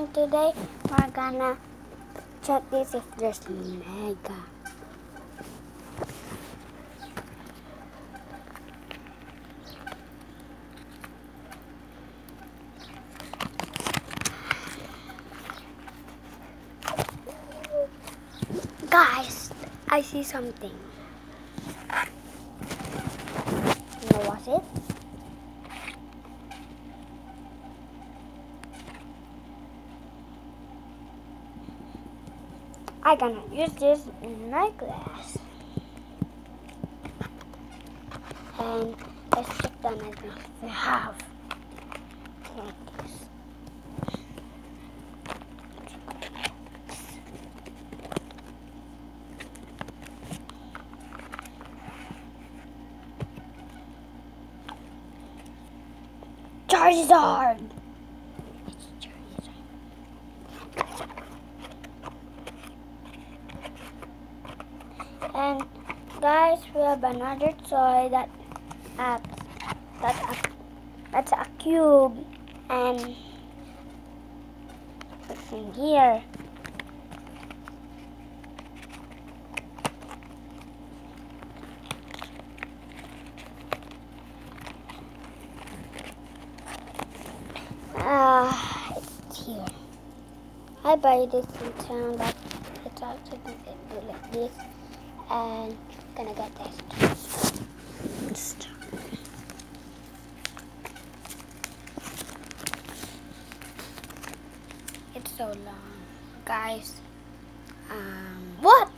and today we're gonna check this if there's mega. Guys, I see something. You know what's it? I'm gonna use this in my glass. And let's check the necklace we have. Like this. Charizard! It's Charizard. And guys, we have another toy that's a cube, and it's in here. It's here. I buy this in town, but it's also do like this, and gonna get this. It's so long, guys. What?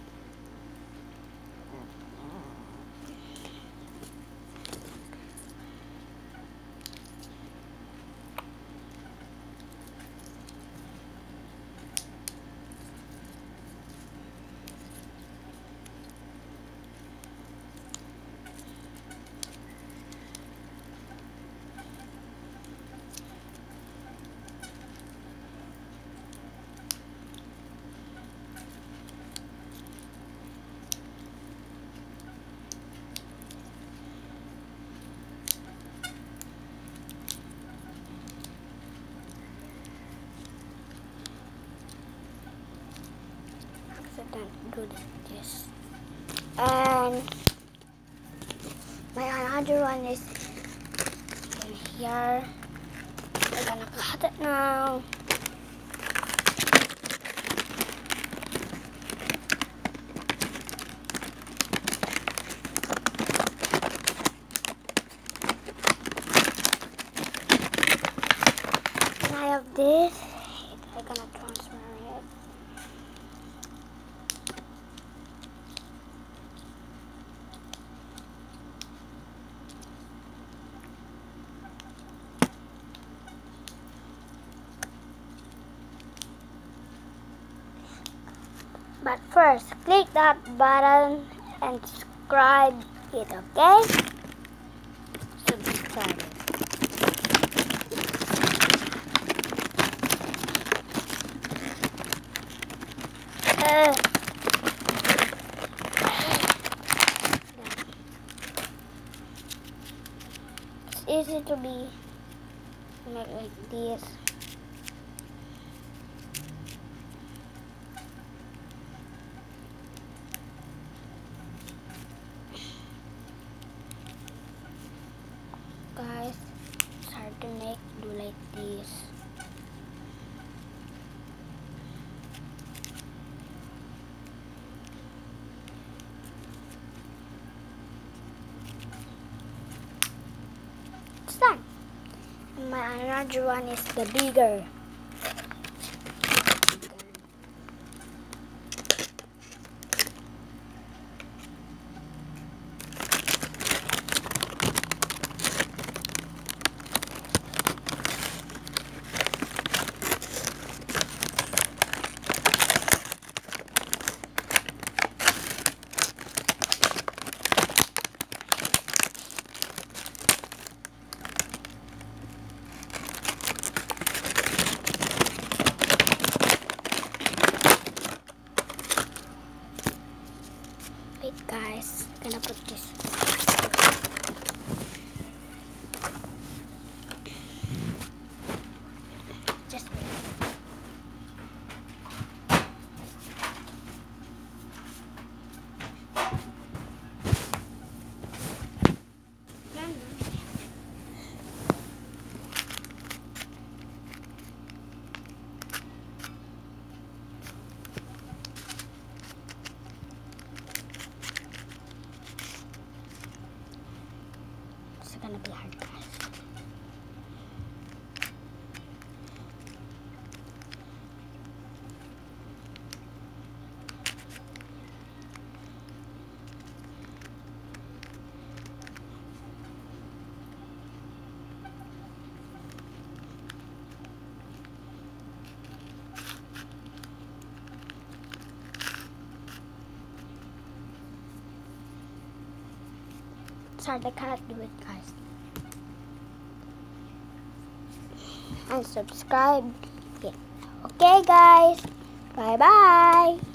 Do this. And my another one is in here. We're gonna cut it now. And I have this. I'm gonna transfer it. But first, click that button and subscribe it, okay? Subscribe it. It's easy to be made like this. Guys, it's hard to do like this. It's done. My another one is the bigger. It's hard. I cannot do it, guys. And subscribe. Yeah. Okay, guys. Bye-bye.